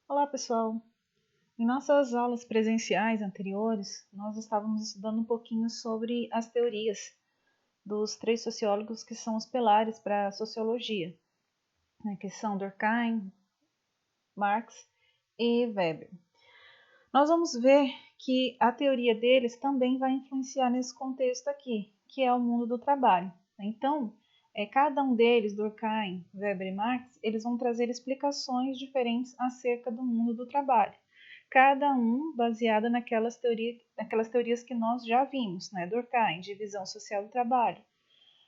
Olá, pessoal! Em nossas aulas presenciais anteriores, nós estávamos estudando um pouquinho sobre as teorias dos três sociólogos que são os pilares para a sociologia, né, que são Durkheim, Marx e Weber. Nós vamos ver que a teoria deles também vai influenciar nesse contexto aqui, que é o mundo do trabalho. Então, cada um deles, Durkheim, Weber e Marx, eles vão trazer explicações diferentes acerca do mundo do trabalho. Cada um baseada naquelas teorias que nós já vimos, né? Durkheim, divisão social do trabalho.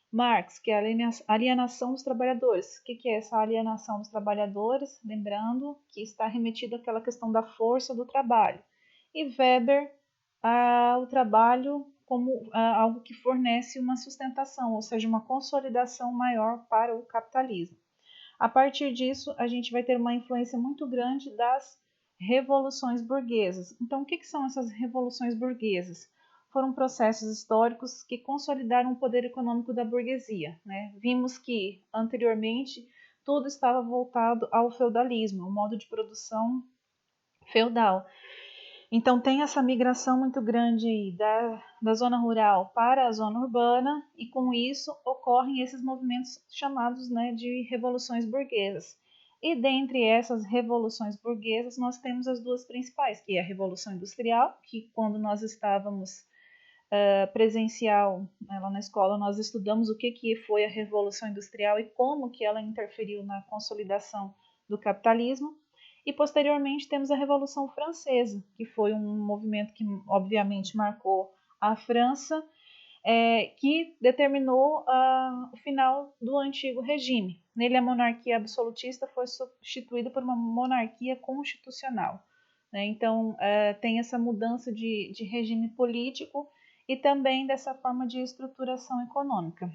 Marx, que é a alienação dos trabalhadores. O que é essa alienação dos trabalhadores? Lembrando que está remetido àquela questão da força do trabalho. E Weber, o trabalho como algo que fornece uma sustentação, ou seja, uma consolidação maior para o capitalismo. A partir disso, a gente vai ter uma influência muito grande das revoluções burguesas. Então, o que são essas revoluções burguesas? Foram processos históricos que consolidaram o poder econômico da burguesia, né? Vimos que, anteriormente, tudo estava voltado ao feudalismo, ao modo de produção feudal. Então tem essa migração muito grande da zona rural para a zona urbana e com isso ocorrem esses movimentos chamados, né, de revoluções burguesas. E dentre essas revoluções burguesas nós temos as duas principais, que é a Revolução Industrial, que quando nós estávamos presencial, né, lá na escola, nós estudamos o que foi a Revolução Industrial e como que ela interferiu na consolidação do capitalismo. E posteriormente temos a Revolução Francesa, que foi um movimento que obviamente marcou a França, que determinou o final do antigo regime. Nele a monarquia absolutista foi substituída por uma monarquia constitucional. Né? Então tem essa mudança de regime político e também dessa forma de estruturação econômica.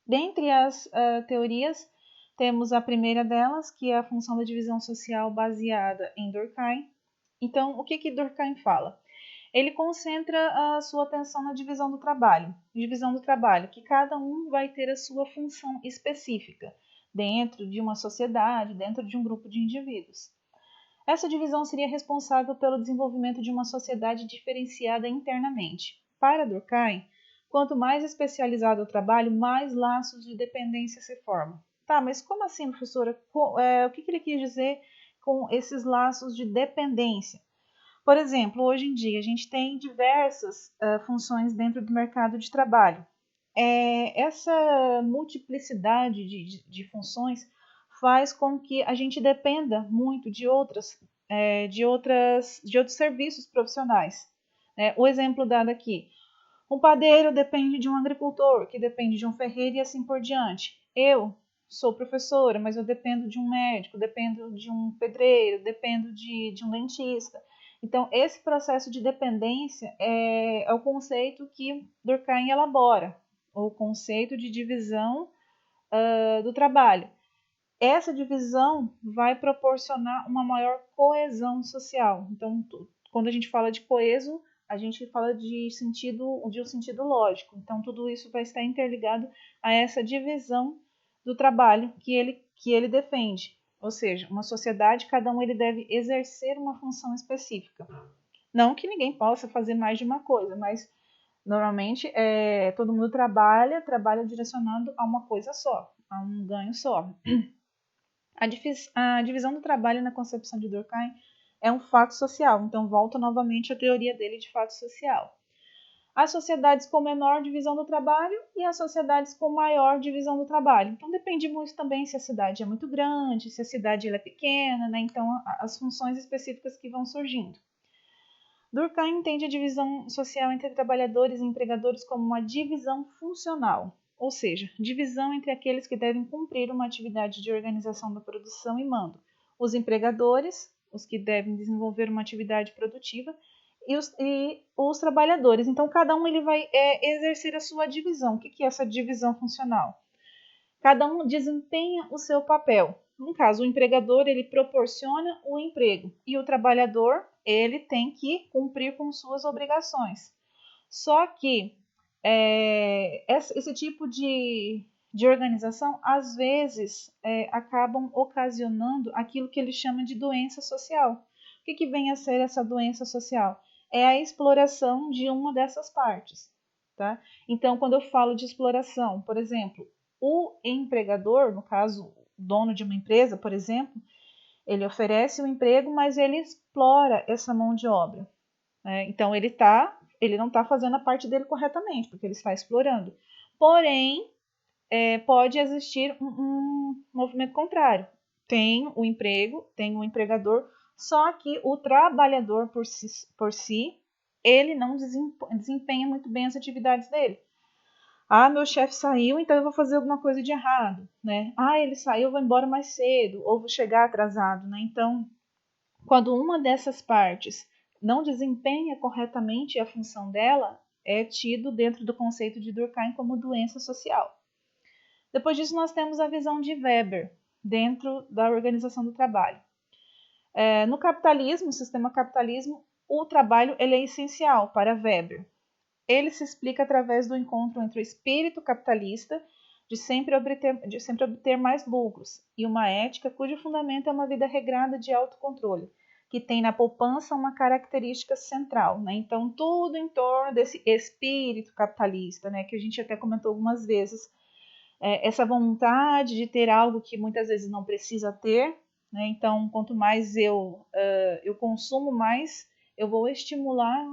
Dentre as teorias, temos a primeira delas, que é a função da divisão social baseada em Durkheim. Então, o que Durkheim fala? Ele concentra a sua atenção na divisão do trabalho. Divisão do trabalho, que cada um vai ter a sua função específica dentro de uma sociedade, dentro de um grupo de indivíduos. Essa divisão seria responsável pelo desenvolvimento de uma sociedade diferenciada internamente. Para Durkheim, quanto mais especializado o trabalho, mais laços de dependência se formam. Tá, mas como assim, professora? O que ele quis dizer com esses laços de dependência? Por exemplo, hoje em dia a gente tem diversas funções dentro do mercado de trabalho. Essa multiplicidade de funções faz com que a gente dependa muito de outros serviços profissionais. O exemplo dado aqui: um padeiro depende de um agricultor, que depende de um ferreiro e assim por diante. Eu sou professora, mas eu dependo de um médico, dependo de um pedreiro, dependo de um dentista. Então, esse processo de dependência é o conceito que Durkheim elabora, o conceito de divisão do trabalho. Essa divisão vai proporcionar uma maior coesão social. Então, quando a gente fala de coeso, a gente fala de um sentido lógico. Então, tudo isso vai estar interligado a essa divisão do trabalho que ele defende. Ou seja, uma sociedade, cada um ele deve exercer uma função específica. Não que ninguém possa fazer mais de uma coisa, mas normalmente todo mundo trabalha direcionado a uma coisa só, a um ganho só. A divisão do trabalho na concepção de Durkheim é um fato social, então volta novamente à teoria dele de fato social. As sociedades com menor divisão do trabalho e as sociedades com maior divisão do trabalho. Então depende muito também se a cidade é muito grande, se a cidade é pequena, né? Então as funções específicas que vão surgindo. Durkheim entende a divisão social entre trabalhadores e empregadores como uma divisão funcional, ou seja, divisão entre aqueles que devem cumprir uma atividade de organização da produção e mando, os empregadores, os que devem desenvolver uma atividade produtiva, e os trabalhadores. Então, cada um ele vai exercer a sua divisão. O que é essa divisão funcional? Cada um desempenha o seu papel. No caso, o empregador ele proporciona o emprego e o trabalhador ele tem que cumprir com suas obrigações. Só que esse tipo de organização, às vezes acabam ocasionando aquilo que ele chama de doença social. O que vem a ser essa doença social? É a exploração de uma dessas partes. Tá? Então, quando eu falo de exploração, por exemplo, o empregador, no caso, o dono de uma empresa, por exemplo, ele oferece um emprego, mas ele explora essa mão de obra. Então, ele não está fazendo a parte dele corretamente, porque ele está explorando. Porém, pode existir um movimento contrário. Tem o emprego, tem o empregador, só que o trabalhador por si ele não desempenha muito bem as atividades dele. Ah, meu chefe saiu, então eu vou fazer alguma coisa de errado, né? Ah, ele saiu, eu vou embora mais cedo, ou vou chegar atrasado, né? Então, quando uma dessas partes não desempenha corretamente a função dela, é tido dentro do conceito de Durkheim como doença social. Depois disso, nós temos a visão de Weber, dentro da organização do trabalho. No capitalismo, sistema capitalismo, o trabalho ele é essencial para Weber. Ele se explica através do encontro entre o espírito capitalista de sempre obter mais lucros e uma ética cujo fundamento é uma vida regrada de autocontrole, que tem na poupança uma característica central. Né? Então, tudo em torno desse espírito capitalista, né? Que a gente até comentou algumas vezes, essa vontade de ter algo que muitas vezes não precisa ter. Né? Então, quanto mais eu consumo, mais eu vou estimular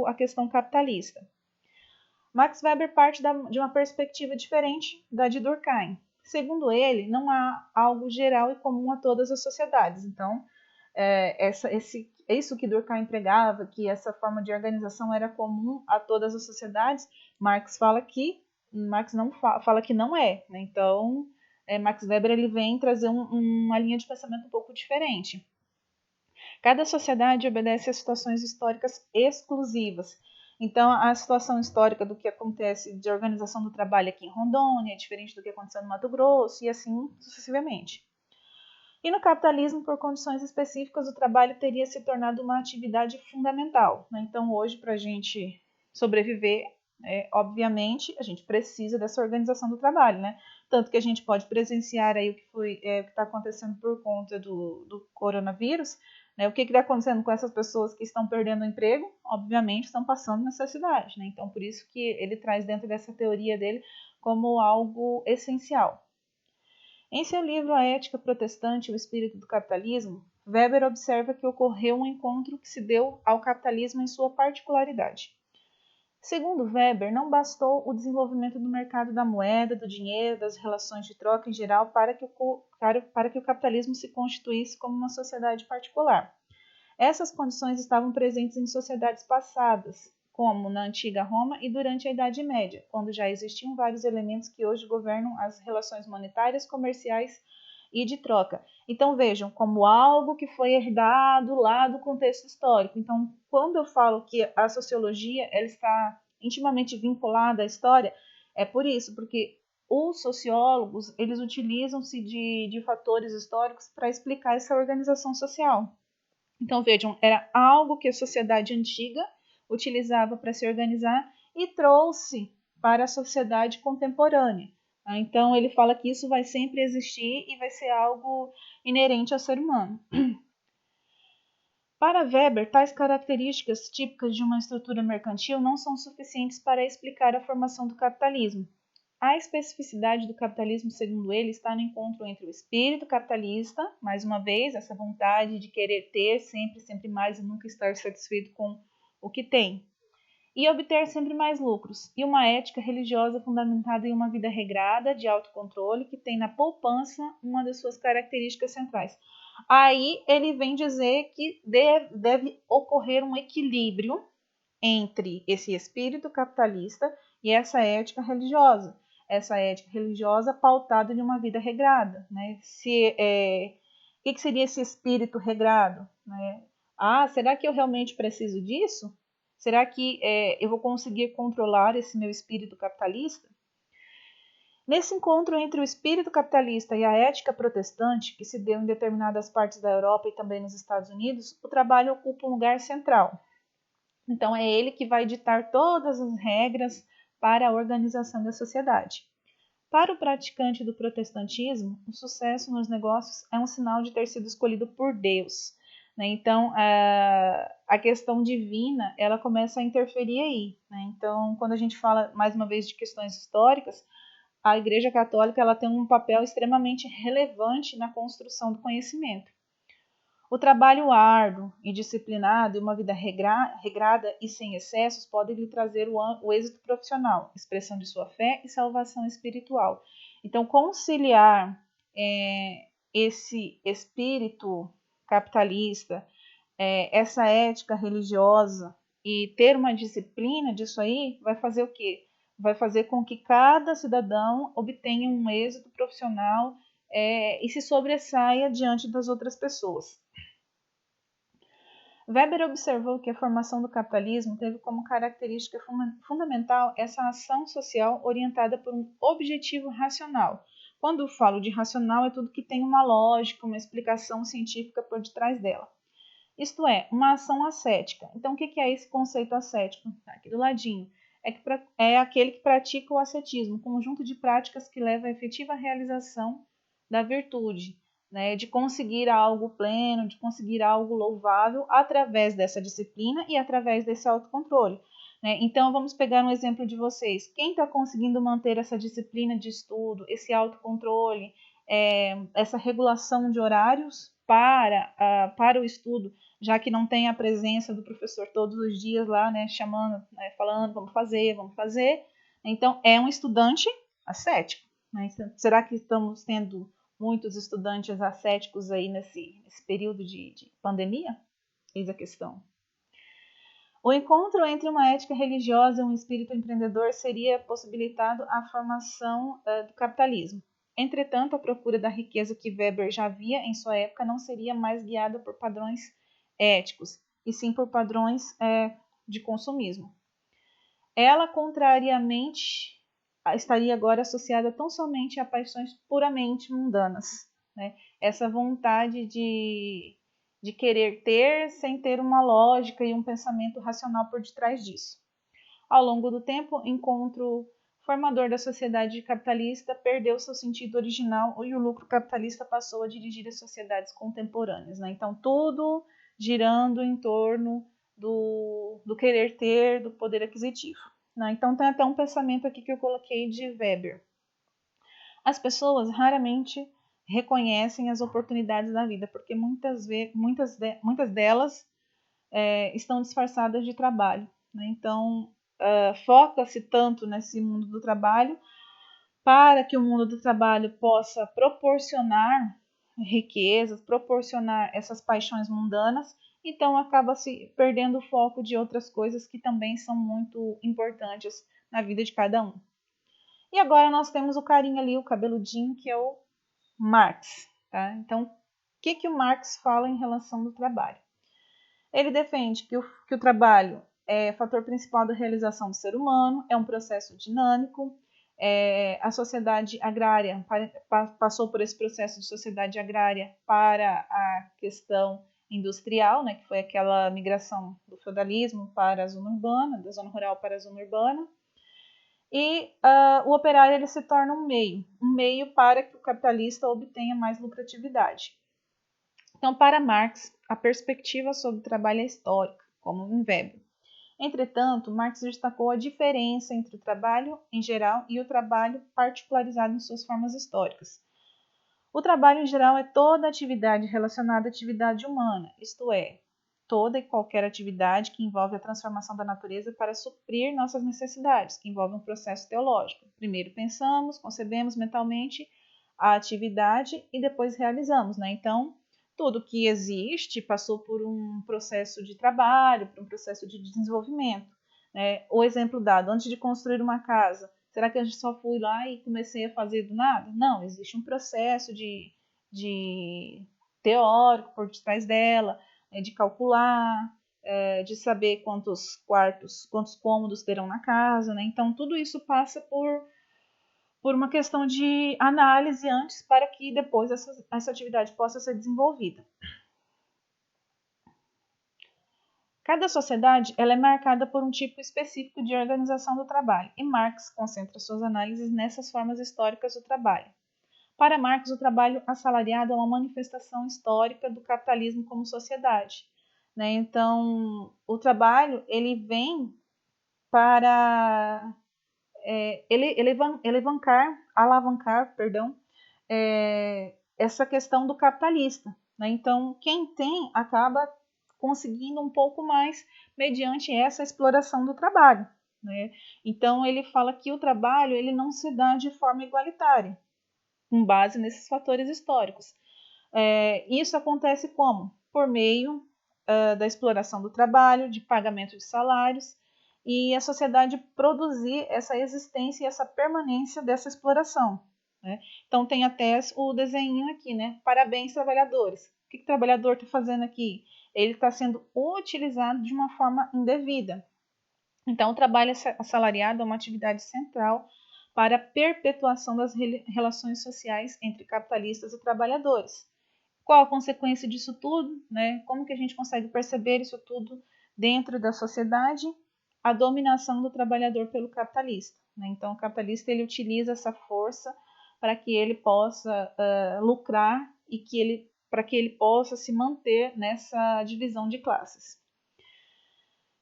a questão capitalista. Max Weber parte de uma perspectiva diferente da de Durkheim. Segundo ele, não há algo geral e comum a todas as sociedades. Então, isso que Durkheim pregava, que essa forma de organização era comum a todas as sociedades, Marx não fala que não é. Né? Então, Max Weber ele vem trazer uma linha de pensamento um pouco diferente. Cada sociedade obedece a situações históricas exclusivas. Então, a situação histórica do que acontece de organização do trabalho aqui em Rondônia é diferente do que aconteceu no Mato Grosso e assim sucessivamente. E no capitalismo, por condições específicas, o trabalho teria se tornado uma atividade fundamental. Né? Então, hoje, para a gente sobreviver, obviamente, a gente precisa dessa organização do trabalho. Né? Tanto que a gente pode presenciar aí o que está acontecendo por conta do coronavírus. Né? O que está acontecendo com essas pessoas que estão perdendo o emprego? Obviamente, estão passando necessidade. Né? Então, por isso que ele traz dentro dessa teoria dele como algo essencial. Em seu livro A Ética Protestante e o Espírito do Capitalismo, Weber observa que ocorreu um encontro que se deu ao capitalismo em sua particularidade. Segundo Weber, não bastou o desenvolvimento do mercado da moeda, do dinheiro, das relações de troca em geral para que o capitalismo se constituísse como uma sociedade particular. Essas condições estavam presentes em sociedades passadas, como na antiga Roma e durante a Idade Média, quando já existiam vários elementos que hoje governam as relações monetárias, comerciais e de troca. Então vejam, como algo que foi herdado lá do contexto histórico. Então, quando eu falo que a sociologia ela está intimamente vinculada à história, é por isso, porque os sociólogos eles utilizam-se de fatores históricos para explicar essa organização social. Então, vejam, era algo que a sociedade antiga utilizava para se organizar e trouxe para a sociedade contemporânea. Então, ele fala que isso vai sempre existir e vai ser algo inerente ao ser humano. Para Weber, tais características típicas de uma estrutura mercantil não são suficientes para explicar a formação do capitalismo. A especificidade do capitalismo, segundo ele, está no encontro entre o espírito capitalista, mais uma vez, essa vontade de querer ter sempre, sempre mais e nunca estar satisfeito com o que tem, e obter sempre mais lucros, e uma ética religiosa fundamentada em uma vida regrada, de autocontrole, que tem na poupança uma das suas características centrais. Aí ele vem dizer que deve ocorrer um equilíbrio entre esse espírito capitalista e essa ética religiosa. Essa ética religiosa pautada de uma vida regrada. Né? O que seria esse espírito regrado? Né? Será que eu realmente preciso disso? Será que eu vou conseguir controlar esse meu espírito capitalista? Nesse encontro entre o espírito capitalista e a ética protestante, que se deu em determinadas partes da Europa e também nos Estados Unidos, o trabalho ocupa um lugar central. Então, é ele que vai ditar todas as regras para a organização da sociedade. Para o praticante do protestantismo, o sucesso nos negócios é um sinal de ter sido escolhido por Deus. Né? Então, a questão divina, ela começa a interferir aí. Né? Então, quando a gente fala, mais uma vez, de questões históricas, a Igreja Católica ela tem um papel extremamente relevante na construção do conhecimento. O trabalho árduo e disciplinado e uma vida regrada e sem excessos podem lhe trazer o êxito profissional, expressão de sua fé e salvação espiritual. Então, conciliar esse espírito capitalista, essa ética religiosa e ter uma disciplina disso aí, vai fazer o quê? Vai fazer com que cada cidadão obtenha um êxito profissional e se sobressaia diante das outras pessoas. Weber observou que a formação do capitalismo teve como característica fundamental essa ação social orientada por um objetivo racional. Quando eu falo de racional, é tudo que tem uma lógica, uma explicação científica por detrás dela. Isto é, uma ação ascética. Então, o que é esse conceito ascético? Tá aqui do ladinho. É aquele que pratica o ascetismo, conjunto de práticas que leva à efetiva realização da virtude, né, de conseguir algo pleno, de conseguir algo louvável através dessa disciplina e através desse autocontrole. Né? Então, vamos pegar um exemplo de vocês. Quem está conseguindo manter essa disciplina de estudo, esse autocontrole, essa regulação de horários para o estudo, já que não tem a presença do professor todos os dias lá, né, chamando, né, falando, vamos fazer. Então, é um estudante ascético. Né? Será que estamos tendo muitos estudantes ascéticos aí nesse período de pandemia? Eis a questão. O encontro entre uma ética religiosa e um espírito empreendedor seria possibilitado a formação do capitalismo. Entretanto, a procura da riqueza que Weber já via em sua época não seria mais guiada por padrões éticos, e sim por padrões de consumismo. Ela, contrariamente, estaria agora associada tão somente a paixões puramente mundanas. Né? Essa vontade de querer ter sem ter uma lógica e um pensamento racional por detrás disso. Ao longo do tempo, o encontro formador da sociedade capitalista perdeu seu sentido original e o lucro capitalista passou a dirigir as sociedades contemporâneas. Né? Então, tudo girando em torno do querer ter, do poder aquisitivo. Né? Então, tem até um pensamento aqui que eu coloquei de Weber. As pessoas raramente reconhecem as oportunidades da vida, porque muitas delas estão disfarçadas de trabalho. Né? Então, foca-se tanto nesse mundo do trabalho para que o mundo do trabalho possa proporcionar riquezas, proporcionar essas paixões mundanas, então acaba se perdendo o foco de outras coisas que também são muito importantes na vida de cada um. E agora nós temos o carinha ali, o cabeludinho, que é o Marx. Tá? Então, o que o Marx fala em relação ao trabalho? Ele defende que o trabalho é fator principal da realização do ser humano, é um processo dinâmico, a sociedade agrária passou por esse processo de sociedade agrária para a questão industrial, né, que foi aquela migração do feudalismo para a zona urbana, da zona rural para a zona urbana. E o operário ele se torna um meio para que o capitalista obtenha mais lucratividade. Então, para Marx, a perspectiva sobre o trabalho é histórica, como em Weber. Entretanto, Marx destacou a diferença entre o trabalho em geral e o trabalho particularizado em suas formas históricas. O trabalho em geral é toda atividade relacionada à atividade humana, isto é, toda e qualquer atividade que envolve a transformação da natureza para suprir nossas necessidades, que envolve um processo teológico. Primeiro pensamos, concebemos mentalmente a atividade e depois realizamos. Né? Então, tudo que existe passou por um processo de trabalho, por um processo de desenvolvimento. Né? O exemplo dado, antes de construir uma casa, será que eu só fui lá e comecei a fazer do nada? Não, existe um processo de teórico por detrás dela, de calcular, de saber quantos quartos, quantos cômodos terão na casa. Né? Então, tudo isso passa por uma questão de análise antes para que depois essa atividade possa ser desenvolvida. Cada sociedade ela é marcada por um tipo específico de organização do trabalho, e Marx concentra suas análises nessas formas históricas do trabalho. Para Marx, o trabalho assalariado é uma manifestação histórica do capitalismo como sociedade. Né? Então, o trabalho ele vem para alavancar, essa questão do capitalista. Né? Então, quem tem acaba conseguindo um pouco mais mediante essa exploração do trabalho. Né? Então, ele fala que o trabalho ele não se dá de forma igualitária, com base nesses fatores históricos. Isso acontece como? Por meio da exploração do trabalho, de pagamento de salários, e a sociedade produzir essa existência e essa permanência dessa exploração. Né? Então tem até o desenho aqui, né? Parabéns, trabalhadores. O que o trabalhador está fazendo aqui? Ele está sendo utilizado de uma forma indevida. Então, o trabalho assalariado é uma atividade central para a perpetuação das relações sociais entre capitalistas e trabalhadores. Qual a consequência disso tudo? Né? Como que a gente consegue perceber isso tudo dentro da sociedade? A dominação do trabalhador pelo capitalista. Né? Então, o capitalista ele utiliza essa força para que ele possa lucrar e para que ele possa se manter nessa divisão de classes.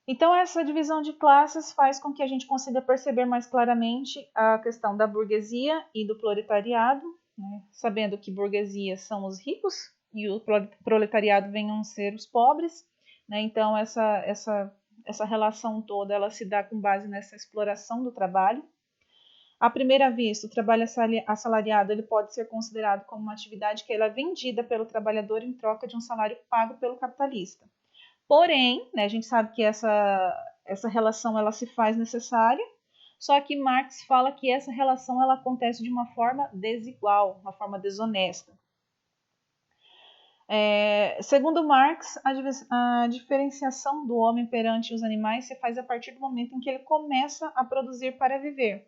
Então, essa divisão de classes faz com que a gente consiga perceber mais claramente a questão da burguesia e do proletariado, né? Sabendo que burguesia são os ricos e o proletariado venham a ser os pobres. Né? Então, essa relação toda ela se dá com base nessa exploração do trabalho. À primeira vista, o trabalho assalariado ele pode ser considerado como uma atividade que ela é vendida pelo trabalhador em troca de um salário pago pelo capitalista. Porém, né, a gente sabe que essa relação ela se faz necessária, só que Marx fala que essa relação ela acontece de uma forma desigual, uma forma desonesta. Segundo Marx, a diferenciação do homem perante os animais se faz a partir do momento em que ele começa a produzir para viver.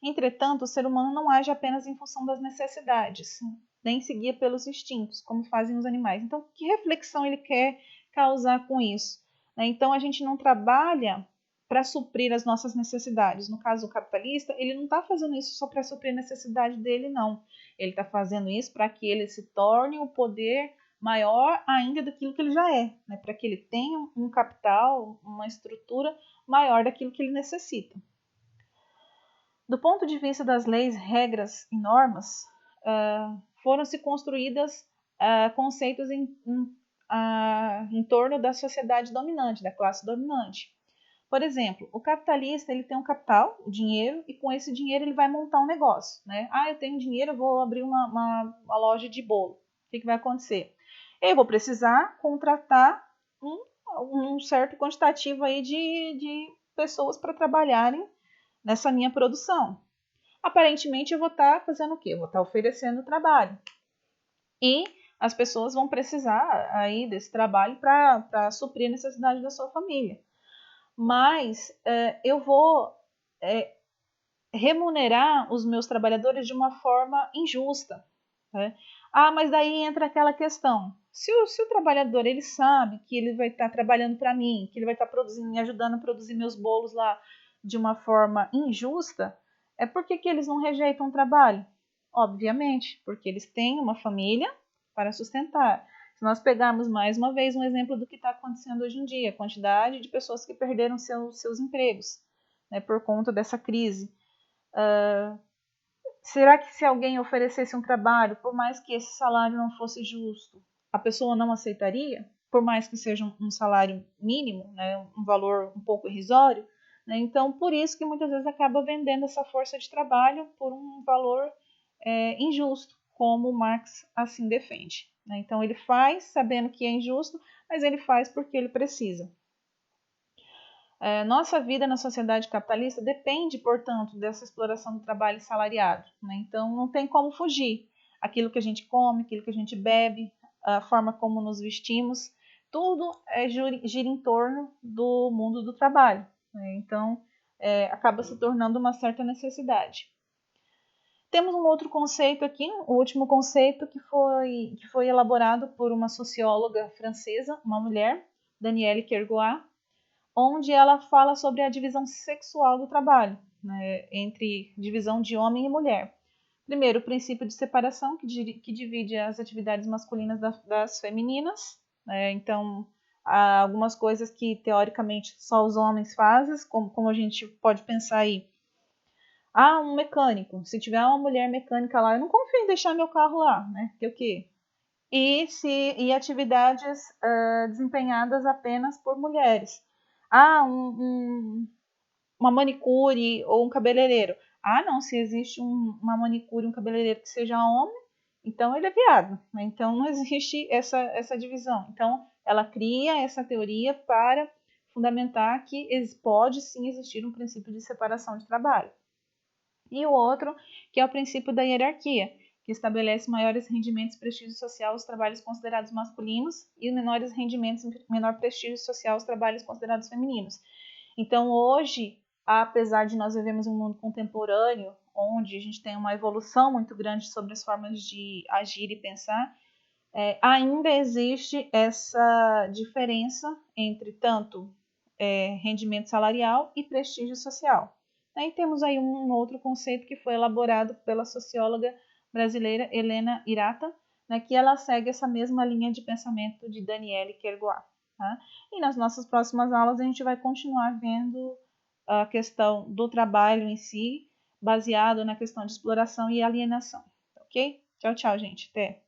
Entretanto, o ser humano não age apenas em função das necessidades, nem se guia pelos instintos, como fazem os animais. Então, que reflexão ele quer causar com isso? Então, a gente não trabalha para suprir as nossas necessidades. No caso, o capitalista, ele não está fazendo isso só para suprir a necessidade dele, não. Ele está fazendo isso para que ele se torne o poder maior ainda daquilo que ele já é, né? Para que ele tenha um capital, uma estrutura maior daquilo que ele necessita. Do ponto de vista das leis, regras e normas, foram-se construídas conceitos em torno da sociedade dominante, da classe dominante. Por exemplo, o capitalista ele tem um capital, o dinheiro, e com esse dinheiro ele vai montar um negócio. Né? Eu tenho dinheiro, eu vou abrir uma loja de bolo. O que vai acontecer? Eu vou precisar contratar um certo quantitativo aí de pessoas para trabalharem nessa minha produção. Aparentemente eu vou estar fazendo o quê? Eu vou estar oferecendo trabalho. E as pessoas vão precisar aí desse trabalho para suprir a necessidade da sua família. Mas eu vou remunerar os meus trabalhadores de uma forma injusta. Né? Mas daí entra aquela questão. Se o trabalhador ele sabe que ele vai estar trabalhando para mim, que ele vai estar produzindo, me ajudando a produzir meus bolos lá de uma forma injusta, por que eles não rejeitam o trabalho? Obviamente, porque eles têm uma família para sustentar. Se nós pegarmos mais uma vez um exemplo do que está acontecendo hoje em dia, a quantidade de pessoas que perderam seus empregos, né, por conta dessa crise. Será que se alguém oferecesse um trabalho, por mais que esse salário não fosse justo, a pessoa não aceitaria? Por mais que seja um salário mínimo, né, um valor um pouco irrisório? Né? Então, por isso que muitas vezes acaba vendendo essa força de trabalho por um valor injusto, como Marx assim defende. Né? Então, ele faz sabendo que é injusto, mas ele faz porque ele precisa. Nossa vida na sociedade capitalista depende, portanto, dessa exploração do trabalho salariado. Né? Então, não tem como fugir. Aquilo que a gente come, aquilo que a gente bebe, a forma como nos vestimos, tudo gira em torno do mundo do trabalho. Né? Então, acaba se tornando uma certa necessidade. Temos um outro conceito aqui, o último conceito que foi elaborado por uma socióloga francesa, uma mulher, Danielle Kergoat, onde ela fala sobre a divisão sexual do trabalho, né, entre divisão de homem e mulher. Primeiro, o princípio de separação, que divide as atividades masculinas das femininas. Né? Então, há algumas coisas que, teoricamente, só os homens fazem, como a gente pode pensar aí. Ah, um mecânico. Se tiver uma mulher mecânica lá, eu não confio em deixar meu carro lá, né? Porque o quê? E atividades desempenhadas apenas por mulheres. Ah, uma manicure ou um cabeleireiro. Ah, não, se existe uma manicure, um cabeleireiro que seja homem, então ele é viado. Né? Então não existe essa divisão. Então ela cria essa teoria para fundamentar que pode sim existir um princípio de separação de trabalho. E o outro, que é o princípio da hierarquia, que estabelece maiores rendimentos e prestígio social aos trabalhos considerados masculinos e menores rendimentos e menor prestígio social aos trabalhos considerados femininos. Então, hoje, apesar de nós vivemos em um mundo contemporâneo, onde a gente tem uma evolução muito grande sobre as formas de agir e pensar, ainda existe essa diferença entre tanto rendimento salarial e prestígio social. Aí temos aí um outro conceito que foi elaborado pela socióloga brasileira Helena Irata, né, que ela segue essa mesma linha de pensamento de Daniele Kerguá. Tá? E nas nossas próximas aulas a gente vai continuar vendo a questão do trabalho em si, baseado na questão de exploração e alienação. Ok? Tchau, tchau, gente. Até!